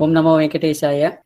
Om Namo Venkateshaya.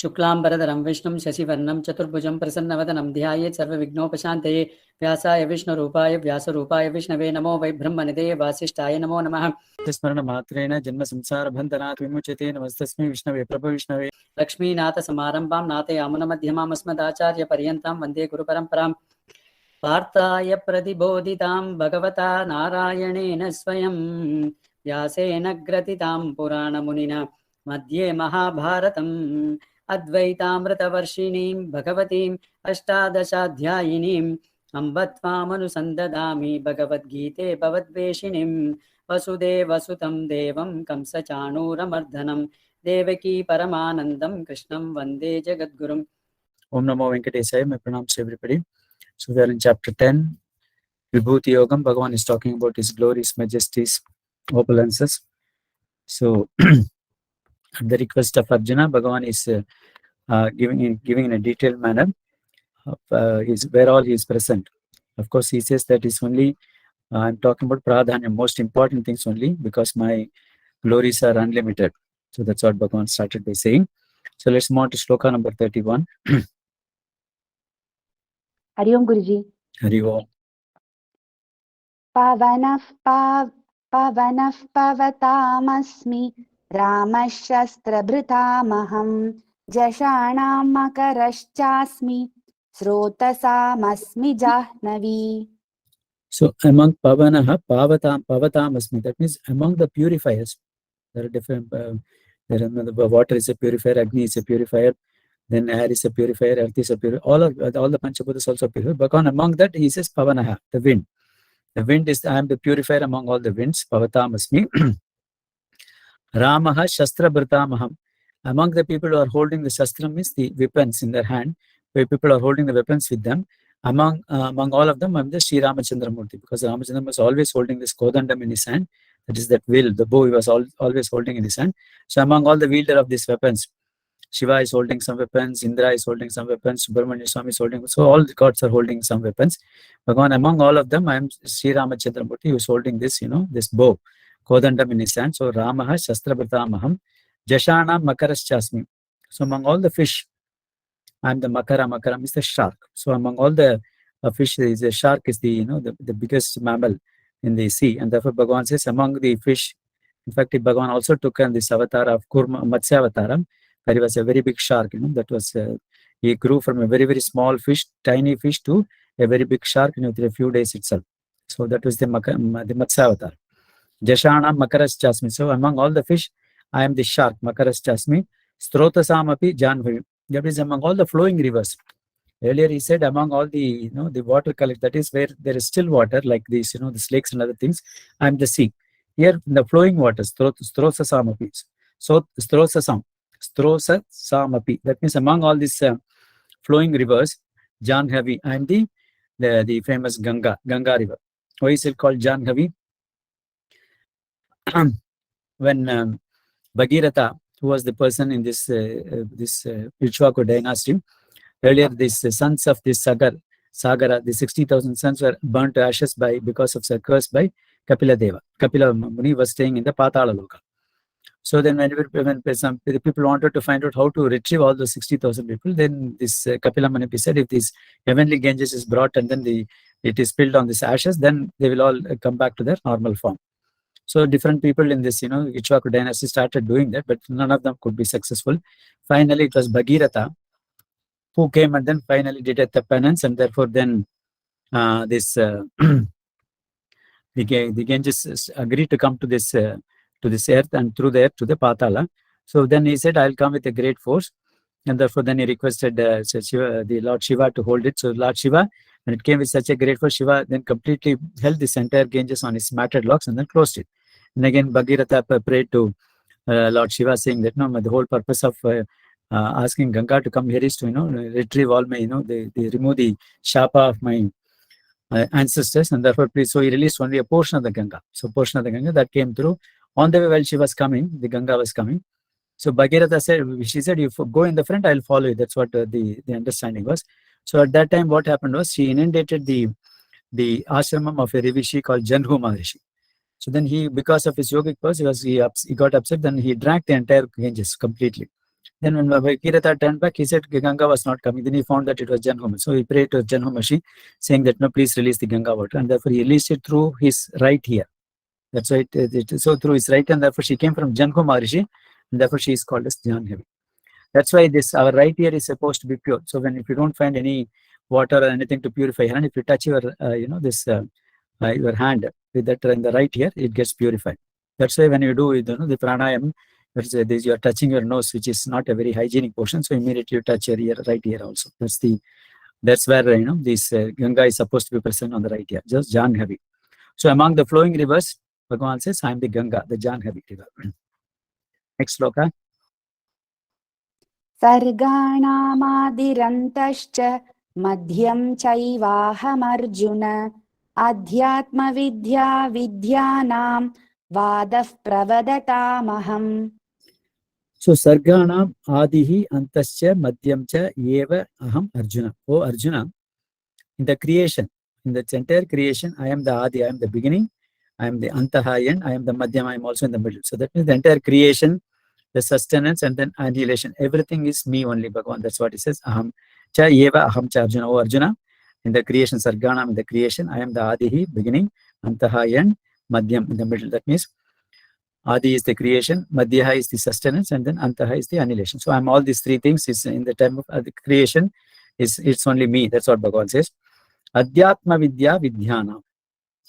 Shuklambaradharam Vishnum Shasivarnam Chaturbhujam Prasannavathanam Dhyayet Sarva Vignopashanteye Vyasaya Vishnu Rupaya Vyasa Rupaya Vishnave Namo Vai Brahmanideye Vasishtaya Namo Namaha. Tismarana Matrena Janma Samsara Bandhanat Vimuchate Namastasmi Vishnave Prabha Vishnave Lakshmi Nata Samarambam Nate Amana Madhyamam Asmadacharya Paryantam Vande Guru Paramparam Partaya Pradibodhitam Bhagavata Narayanena Swayam Vyasena Gratitam Purana Munina Madhye Mahabharatam Advaitamritavarshiniim Bhagavatim Ashtadashadhyayinim Ambatvamanusandadami Bhagavad Gite Bhavadveshinim Vasudeva Sutam Devam Kamsachanuramardanam Devaki Paramanandam Krishnam Vande Jagadgurum. Om Namo Venkatesaya. My pranams to everybody. So we are in chapter 10, Vibhuti Yogam. Bhagavan is talking about his glories, majesties, opulences. So at the request of Arjuna, Bhagavan is giving in a detailed manner where all he is present. Of course, he says that is only, I'm talking about pradhanya, most important things only, because my glories are unlimited. So that's what Bhagavan started by saying. So let's move on to Sloka number 31. Hari Om Guruji. Hari Om. Pavanaf pavatamasmi Ramashastra-bhritamaham Jashanam makaraschasmi Srotasamasmi Jahnavi. So among pavatamasmi, that means among the purifiers. There are different, the water is a purifier, Agni is a purifier, then air is a purifier, earth is a purifier, all the Panchabhutas also purifier. But among that, he says Pavanaha, the wind. The wind is, I am the purifier among all the winds, Pavatamasmi. Ramaha Shastra-bhritamaham. Among the people who are holding the Shastra means the weapons in their hand, where people are holding the weapons with them. Among all of them, I am the Sri Ramachandra Murti, because Ramachandra was always holding this Kodandam in his hand. That is that will, the bow he was always holding in his hand. So among all the wielder of these weapons, Shiva is holding some weapons, Indra is holding some weapons, Subramanya Swami is holding, so all the gods are holding some weapons. Bhagavan, among all of them, I am Sri Ramachandra Murti, who is holding this, this bow, Kodandam in his hand. So Ramaha Shastra-bhritamaham Jashana Makaraschasmi. So among all the fish, I am the Makara. Makara means the shark. So among all the fish, the shark is the the biggest mammal in the sea, and therefore Bhagavan says among the fish. In fact, Bhagavan also took this avatar of Kurma Matsya Avataram, where he was a very big shark. That was he grew from a very, very small fish, tiny fish, to a very big shark within a few days itself. So that was the Matsya Avatar. Jashana Makaraschasmi. So among all the fish, I am the shark, Makaraschasmi. Strotasamapi Janvavi. That is among all the flowing rivers. Earlier he said among all the the water collect, that is where there is still water, like these the lakes and other things, I am the sea. Here in the flowing waters, Strosasamapi. So Strosasamapi. That means among all these flowing rivers, Janhavi, I am the famous Ganga river. Why is it called Janhavi? When Bhagirath, who was the person in this Ichwaku dynasty, earlier these sons of this Sagara, the 60,000 sons were burnt to ashes because of a curse by Kapila Deva. Kapila Muni was staying in the Patala Loka. So then when some people wanted to find out how to retrieve all those 60,000 people, then this Kapila Muni said, if this heavenly Ganges is brought and then it is spilled on this ashes, then they will all come back to their normal form. So different people in this, Ichwaku dynasty started doing that, but none of them could be successful. Finally, it was Bhagirath who came and then finally did the penance, and therefore then the Ganges agreed to come to this earth, and through the earth to the Patala. So then he said, I'll come with a great force, and therefore then he requested the Lord Shiva to hold it. So Lord Shiva, when it came with such a great force, Shiva then completely held this entire Ganges on his matted locks and then closed it. And again, Bhagirath prayed to Lord Shiva, saying that the whole purpose of asking Ganga to come here is to retrieve all my they remove the shapa of my ancestors, and therefore please. So he released only a portion of the Ganga. So portion of the Ganga that came through on the way while she was coming, the Ganga was coming. So Bhagirath said, she said, you go in the front, I'll follow you. That's what the understanding was. So at that time, what happened was she inundated the ashramam of a Rishi called Janhu Maharishi. So then he, because of his yogic purpose, he got upset. Then he drank the entire Ganges completely. Then when Bhagirath turned back, he said Ganga was not coming. Then he found that it was Janhoma. So he prayed to Janhomashi, saying that, no, please release the Ganga water. And therefore he released it through his right ear. That's why so through his right, and therefore she came from Janho Maharishi, and therefore she is called as Janhavi. That's why our right ear is supposed to be pure. So if you don't find any water or anything to purify your hand, if you touch your your hand with that in the right ear, it gets purified. That's why when you do the pranayam, you are touching your nose, which is not a very hygienic portion. So immediately you touch your right ear also. That's where this Ganga is supposed to be present on the right ear, just Janhavi. So among the flowing rivers, Bhagavan says, I am the Ganga, the Janhavi river. Next sloka. सर्गाणामादिरन्तश्च मध्यं चैवाहमर्जुन अध्यात्मविद्या विद्यानां वादः प्रवदतामहम्. So Sarganam Adihi Antascha Madhyamcha Eva Aham Arjuna. Oh Arjuna, in the creation, in the entire creation, I am the Adi, I am the beginning, I am the Antaha end, I am the Madhyam, I am also in the middle. So that means the entire creation, the sustenance, and then annihilation, everything is me only, Bhagavan. That's what he says. Aham cha eva aham cha Arjuna. Oh Arjuna, in the creation, Sarganam, in the creation, I am the Adihi, beginning, Antaha end, Madhyam, in the middle. That means Adi is the creation, Madhyaha is the sustenance, and then Antaha is the annihilation. So I'm all these three things. Is in the time of the creation, it's only me. That's what Bhagavan says. Adhyatma Vidya Vidhyana.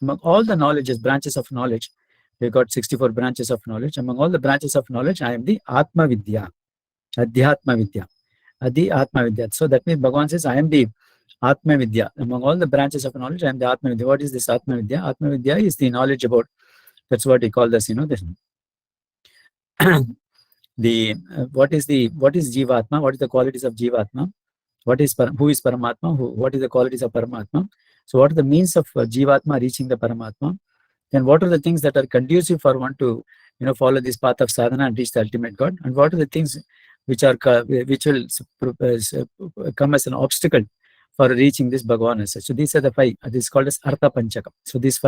Among all the knowledges, branches of knowledge, we've got 64 branches of knowledge. Among all the branches of knowledge, I am the Atma Vidya. Adhyatma Vidya. Adi Atma Vidya. So that means Bhagavan says, I am the Atma Vidya. Among all the branches of knowledge, I am the Atma Vidya. What is this Atma Vidya? Atma Vidya is the knowledge about. That's what he called us, what is Jivatma? What is the qualities of Jivatma? Who is Paramatma? What is the qualities of Paramatma? So what are the means of Jivatma reaching the Paramatma? Then what are the things that are conducive for one to follow this path of sadhana and reach the ultimate God? And what are the things which will come as an obstacle for reaching this Bhagavan as such? So these are the five. This is called as Artha Panchakam. So this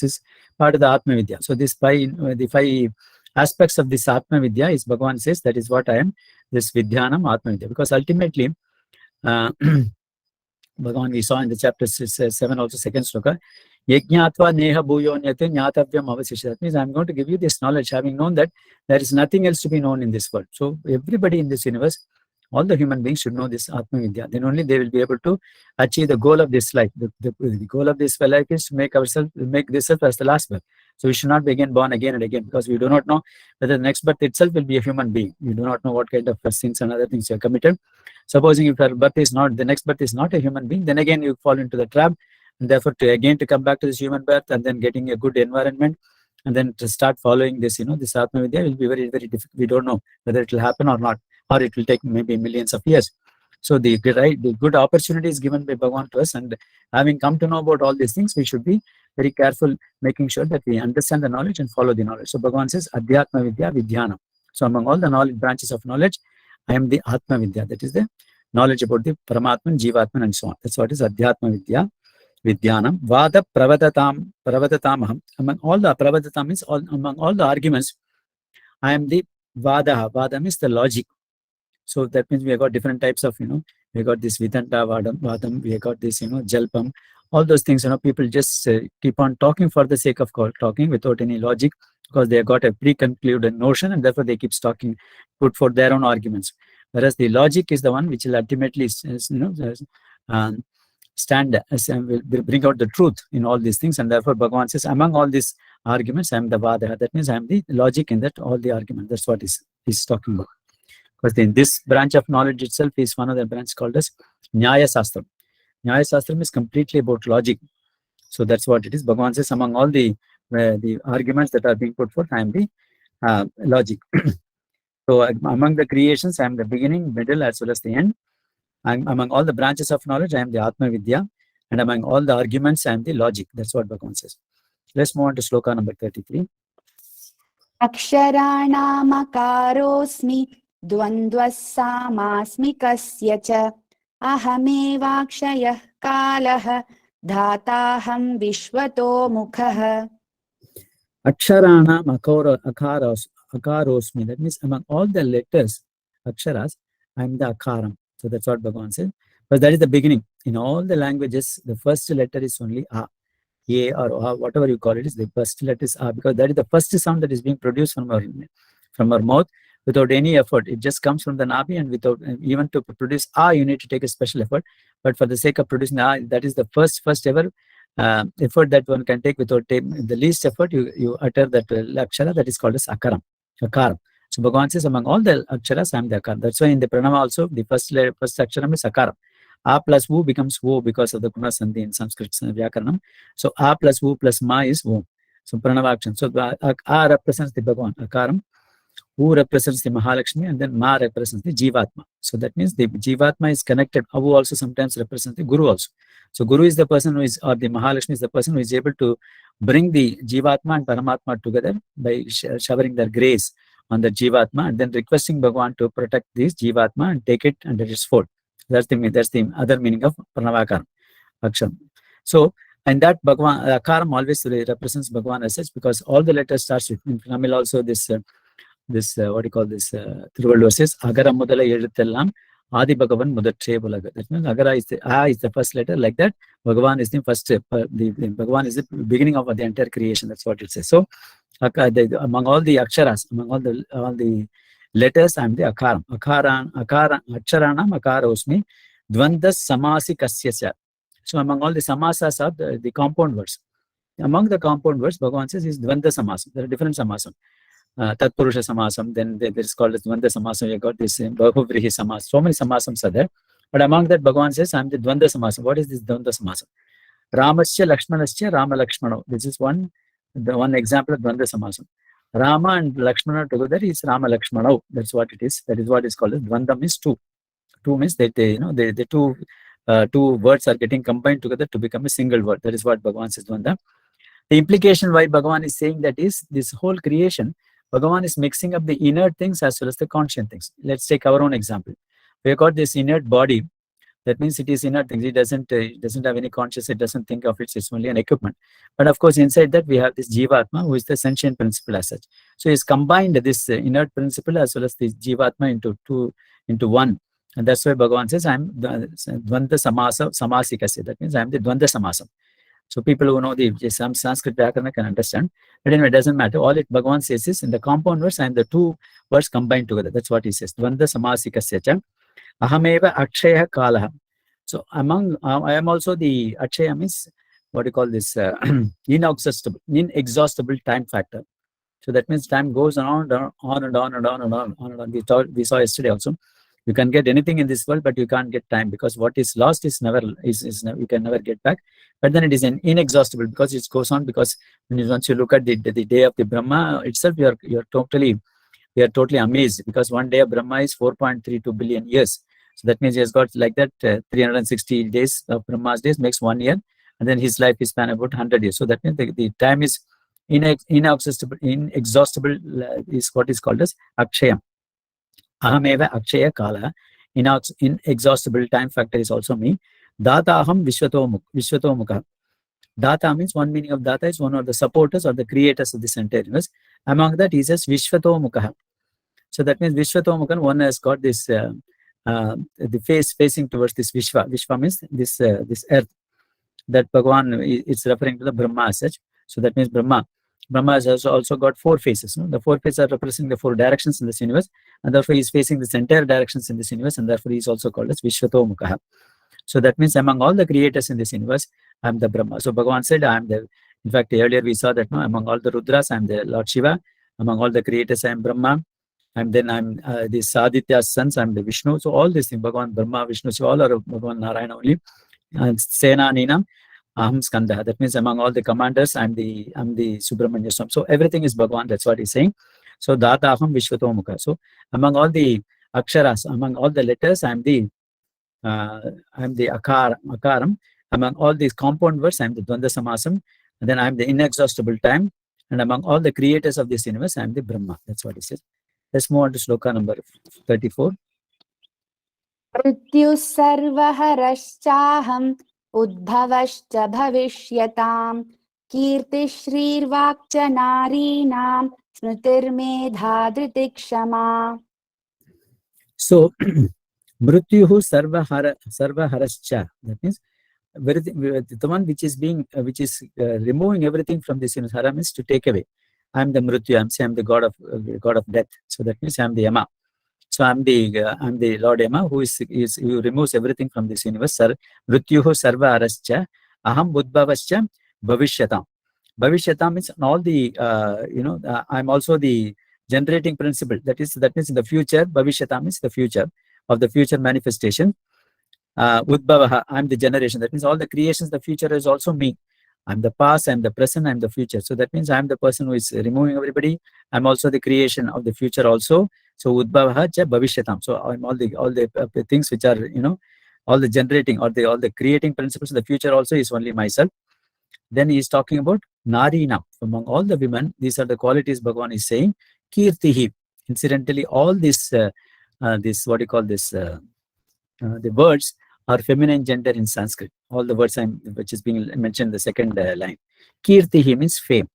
is part of the Atma Vidya. So the five aspects of this Atma Vidya is Bhagavan says that is what I am, this Vidyanam Atma Vidya. Because ultimately, Bhagavan we saw in the chapter 7 also, second sloka, Yajñatva neha bhuyonyate ñatavyam avasishyate. That means I'm going to give you this knowledge, having known that there is nothing else to be known in this world. So everybody in this universe, all the human beings should know this Atma Vidya. Then only they will be able to achieve the goal of this life. The goal of this life is to make this life as the last birth. So we should not be born again and again, because we do not know whether the next birth itself will be a human being. We do not know what kind of sins and other things you have committed. Supposing if the next birth is not a human being, then again you fall into the trap. And therefore, to come back to this human birth and then getting a good environment and then to start following this, this Atma Vidya will be very, very difficult. We don't know whether it will happen or not, or it will take maybe millions of years. So the good opportunity is given by Bhagavan to us, and having come to know about all these things, we should be very careful, making sure that we understand the knowledge and follow the knowledge. So Bhagavan says, Adhyatma Vidya Vidyanam. So among all the knowledge branches of knowledge, I am the Atma Vidya. That is the knowledge about the Paramatman, Jivatman, and so on. That's what is Adhyatma Vidya Vidyanam. Vada Pravadatamaham. Among all the Pravadatam means among all the arguments, I am the Vada. Vada means the logic. So that means we have got different types of, we got this Vidanta Vadam, we have got this, Jalpam, all those things, people just keep on talking for the sake of talking without any logic, because they have got a pre-concluded notion, and therefore they keep talking, put for their own arguments. Whereas the logic is the one which will ultimately, stand as will bring out the truth in all these things. And therefore Bhagavan says, among all these arguments, I am the Vada. That means I am the logic in that all the argument. That's what he's talking about. But in this branch of knowledge itself is one of the branches called as Nyaya Sastram. Nyaya Sastram is completely about logic. So that's what it is. Bhagavan says, among all the arguments that are being put forth, I am the logic. So among the creations, I am the beginning, middle, as well as the end. Among all the branches of knowledge, I am the Atma Vidya. And among all the arguments, I am the logic. That's what Bhagavan says. Let's move on to sloka number 33. Aksharanamakaroऽस्मि द्वन्द्वः सामास्मिकस्य च अहमेवाक्षयः कालः धाताहं विश्वतो मुखः. Aksharana akarosmi. That means among all the letters, aksharas, I am the akaram. So that's what Bhagavan says. But that is the beginning. In all the languages, the first letter is only A. A or A, whatever you call it, is the first letter is A, because that is the first sound that is being produced from our mouth without any effort. It just comes from the nabi, and without even to produce A, you need to take a special effort. But for the sake of producing A, that is the first ever effort that one can take without the least effort. You utter that akshara that is called as akaram. So Bhagavan says, among all the aksharas, I am the akaram. That's why in the pranama also, the first aksharam is akaram. A plus U becomes O because of the guna sandhi in Sanskrit Vyakaranam. So A plus U plus Ma is O. So pranava action. So A represents the Bhagavan, akaram. U represents the Mahalakshmi, and then Ma represents the Jivatma. So that means the Jivatma is connected. Avu also sometimes represents the Guru also. So Guru is the person who is, or the Mahalakshmi is the person who is able to bring the Jivatma and Paramatma together by showering their grace on the Jivatma, and then requesting Bhagavan to protect this Jivatma and take it under its fold. That's the other meaning of Pranavakaram, Aksham. So, and that Bhagavan, Akaram always represents Bhagavan as such, because all the letters starts with, in Tamil also this what do you call this, Thiruvallur says, Agara Mudala Eduthellam Adi Bhagavan Mudache Bulaga. That means Agara is the A is the first letter, like that. Bhagavan is the first, the Bhagavan is the beginning of the entire creation. That's what it says. So, among all the aksharas, among all the letters, I am the akaram. Aksharanam akarosmi dvanda samasi kasyasya. So, among all the samasas are the compound words. Among the compound words, Bhagavan says is dvanda samasam. There are different samasam. Tatpurusha samasam, then there is called as Dvanda samasam. You got this Bahuvrihi samasam. So many samasams are there. But among that, Bhagavan says, I am the Dvanda samasam. What is this Dvanda samasam? Ramasya Lakshmanasya Rama Lakshmano. This is one example of Dvanda samasam. Rama and Lakshmana together is Rama Lakshmano. That's what it is. That is what is called as Dvanda means two. Two means that the two words are getting combined together to become a single word. That is what Bhagavan says Dvanda. The implication why Bhagavan is saying that is this whole creation, Bhagavan is mixing up the inert things as well as the conscient things. Let's take our own example. We have got this inert body. That means it is inert things. It doesn't have any conscious. It doesn't think of it. It's only an equipment. But of course, inside that we have this Jivatma, who is the sentient principle as such. So he's combined this inert principle as well as this Jivatma into one. And that's why Bhagavan says, I am Dvanda Samasikasya. That means I am the Dvanda Samasam. So people who know some Sanskrit Vyakarana can understand. But anyway, it doesn't matter. All it Bhagavan says is in the compound words and the two words combined together. That's what he says. Dvanda Samasikasya. Ahameva Akshaya Kalaha. So I am also the Akshaya means what do you call this? Inexhaustible time factor. So that means time goes on and on and on and on and on and on. We saw yesterday also. You can get anything in this world, but you can't get time, because what is lost is never you can never get back. But then it is inexhaustible because it goes on. Because once you look at the day of the Brahma itself, we are totally amazed, because one day of Brahma is 4.32 billion years. So that means he has got like that 360 days of Brahma's days makes 1 year, and then his life is span about 100 years. So that means the time is inexhaustible is what is called as Akshayam. Ahameva Akshaya Kala. Inexhaustible time factor is also me. Data Aham Vishwatomukha. Data means, one meaning of Data is one of the supporters or the creators of this entire universe. Among that, he says Vishwatomukha. So that means Vishwatomukha, one has got this the face facing towards this Vishwa. Vishwa means this earth. That Bhagavan is referring to the Brahma as such. So that means Brahma has also got four faces. The four faces are representing the four directions in this universe, and therefore he is facing this entire directions in this universe, and therefore he is also called as Vishwatomukha. So that means among all the creators in this universe, I am the Brahma. So Bhagavan said, I am the. In fact, earlier we saw that among all the Rudras, I am the Lord Shiva. Among all the creators, I am Brahma. And then I'm the Saditya's sons, I'm the Vishnu. So all these things, Bhagavan, Brahma, Vishnu, so all are Bhagavan Narayana only. And Sena Ninam. Aham Skanda. That means among all the commanders, I'm the Subramanya Swam. So everything is Bhagavan. That's what he's saying. So Data Aham Vishwatomukha. So among all the aksharas, among all the letters, I'm the akaram. Among all these compound words, I'm the Dvanda Samasam. And then I'm the inexhaustible time. And among all the creators of this universe, I'm the Brahma. That's what he says. Let's move on to Sloka number 34. मृत्युः सर्वहरश्चाहम् उद्भवश्च भविष्यताम् कीर्तिश्रीर्वाक् च नारीणां स्मृतिर्मेधा धृतिक्षमा. So, mrityuhu sarvaharascha. That means the one which is being, removing everything from this universe. Hara means to take away. I am the mrityu. I am the god of death. So that means I am the Yama. So I'm the Lord Yama who removes everything from this universe. Mrityuhu sarva arascha aham budbhavascha bhavishyata. Bhavishyata means all the I'm also the generating principle. That means in the future. Bhavishyata means the future of the future manifestation. Udbhavaha, I'm the generation. That means all the creations, the future is also me. I'm the past, I'm the present, I'm the future. So that means I'm the person who is removing everybody. I'm also the creation of the future also. So Udbhavaha cha bhavishyatam. So I'm all the things which are, all the generating or all the creating principles of the future also is only myself. Then he is talking about Narina. Among all the women, these are the qualities Bhagavan is saying. Kirtihi. Incidentally, all this, what do you call this? The words are feminine gender in Sanskrit. All the words which is being mentioned in the second line. Kirtihi means fame.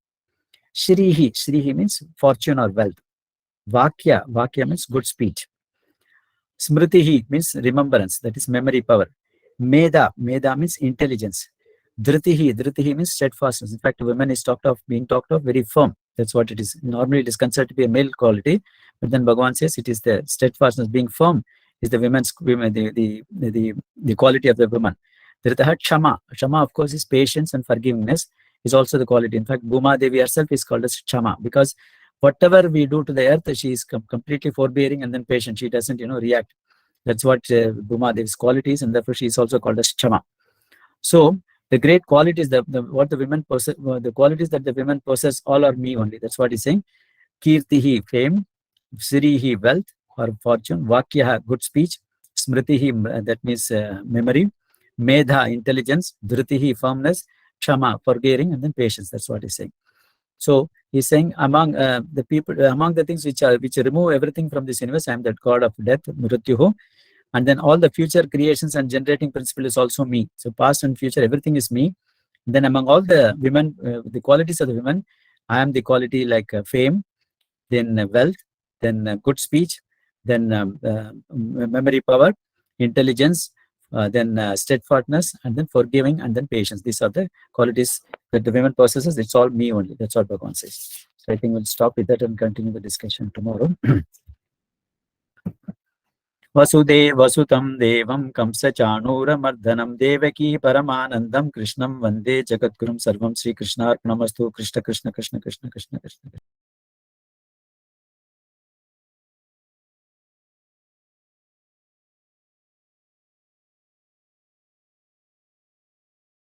Shrihi means fortune or wealth. Vakya means good speech. Smritihi means remembrance, that is memory power. Meda means intelligence. Dhritihi means steadfastness. In fact, women is being talked of very firm. That's what it is. Normally it is considered to be a male quality, but then Bhagavan says it is the steadfastness, being firm is the the quality of the woman. Dhritaha Kshama. Kshama, of course, is patience and forgiveness is also the quality. In fact, Bhuma Devi herself is called as Kshama because whatever we do to the earth, she is completely forbearing and then patient. She doesn't, react. That's what Bhuma Devi's quality is, and therefore she is also called as Kshama. So the great qualities, what the women possess, the qualities that the women possess, all are me only. That's what he's saying. Kirtihi, fame. Srihi, wealth or fortune. Vakyaha, good speech. Smritihi, that means memory. Medha, intelligence. Dhritihi, firmness. Kshama, forbearing, and then patience. That's what he's saying. So he's saying among the people, among the things which remove everything from this universe, I am that god of death, Mrityuhu. And then all the future creations and generating principle is also me. So past and future, everything is me. And then among all the women, the qualities of the women, I am the quality like fame, then wealth, then good speech, then memory power, intelligence, then steadfastness, and then forgiving, and then patience. These are the qualities that the women possesses. It's all me only. That's what Bhagavan says. So I think we'll stop with that and continue the discussion tomorrow. Vasutam devam kamsa chanooramardhanam devaki paramanandam krishnam vande jagadgurum sarvam Sri Krishna arpanamastu. Krishna Krishna Krishna Krishna Krishna Krishna.